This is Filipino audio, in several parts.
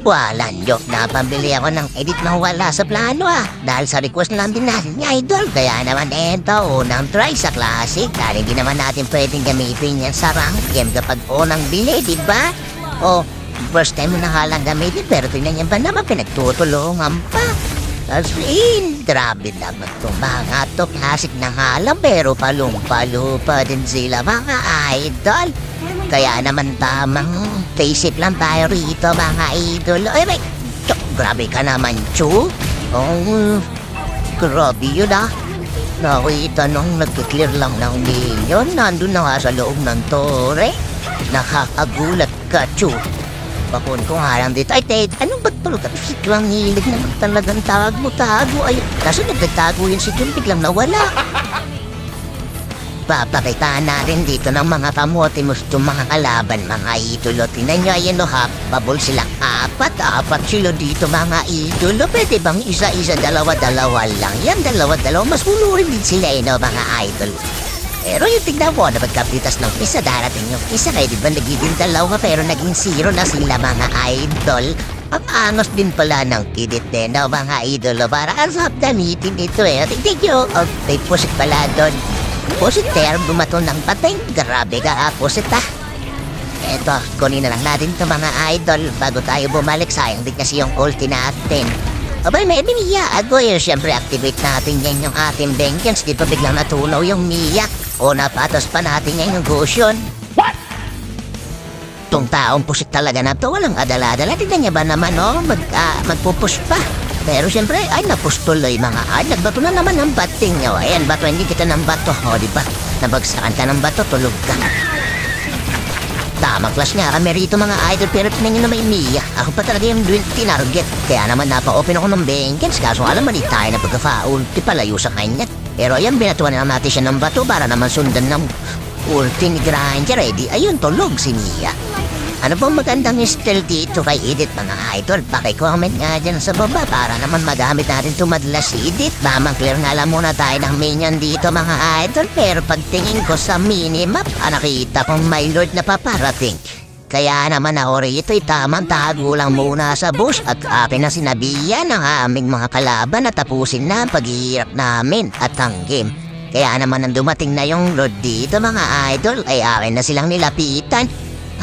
Wala nyo, napambili ako ng edit na wala sa plano dahil sa request lang din natin ni Idol. Kaya naman eto, unang try sa classic. Dahil hindi naman natin pwedeng gamitin yan sa rank game kapag unang bili, diba? O, first time mo na halang gamitin pero tingnan niya ba naman pinagtutulungan pa. As in, grabe naman itong mga to. Classic na halang pero palumpa-lupa din sila mga idol. Kaya naman tamang basic lang tayo rito mga idol. Ay, may, grabe ka naman, Chu. Oh, grabe yun Nakita nung nag-clear lang ng minion. Nandun na nga sa loob ng tore. Nakakagulat ka, Chu. Bakun ko nga lang dito. Ay, Ted, anong ba't pala ka? Biglang hilig naman talagang tago. Ay, kaso nagtatago yun si Jun, biglang nawala. Papakitaan natin dito ng mga kamotimos itong mga kalaban, mga idolo. Tingnan nyo, ayan bubble silang apat sila dito mga idolo. Pwede bang isa-isa, dalawa-dalawa lang? Yan, dalawa-dalawa, mas mulurin din sila mga idol. Pero yung tignan mo na pagkapitas ng isa, darating yung isa kayo, di ba nagiging dalawa pero naging 0 na sila mga idol. Ang angas din pala ng kidit mga idol. Para asap damitin ito Tignan nyo, may pusit pala doon. Pusit bumato ng patay. Grabe ka pusit Eto, kunin na lang natin ito mga idol bago tayo bumalik. Sayang din kasi yung ulti natin. Abay, may Mia. Siyempre activate natin yan yung ating vengeance. Di pa biglang natunaw yung Mia. O napatos pa natin yan yung Gusion. What? Itong taong pusit talaga na to, walang adala-adala. Tignan niya ba naman magpupush pa. Pero siyempre, ay napush tuloy mga nagbato na naman ng bating nyo. Ayan, bato, hindi kita ng bato. O, diba? Nabagsakan ka ng bato, tulog ka. Tamang clash nga kami rito mga idol, pero tingnan nyo na may Mia. Ako pa talaga yung tinarget. Kaya naman napa-open ako ng vengeance. Kaso alam man tayo na pagka-ulti palayo sa kanya. Pero ayan, binatuan na natin siya ng bato para naman sundan ng ulti ni Granger. Ready? Ayun, tulog si Mia. Ano pong magandang skill dito kay Edith mga idol? Paki-comment nga dyan sa baba para naman magamit natin tumadlas si Edith. Mamang clear nga lang muna tayo ng minion dito mga idol. Pero pagtingin ko sa minimap, nakita kong may lord na paparating. Kaya naman ako rito tamang tago lang muna sa bush at akin na sinabihan ng aming mga kalaban na tapusin na ang paghihirap namin at ang game. Kaya naman nang dumating na yung lord dito mga idol ay akin na silang nilapitan.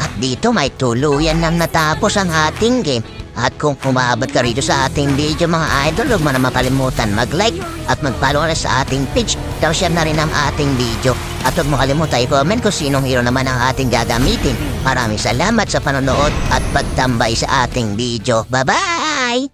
At dito may tuluyan nang natapos ang ating game. At kung kumabot ka rito sa ating video mga idol, huwag mo na makalimutan mag-like at mag-follow na sa ating page. Share na rin ang ating video. At huwag mo kalimutan i-comment kung sinong hero naman ang ating gagamitin. Maraming salamat sa panonood at pagtambay sa ating video. Bye-bye!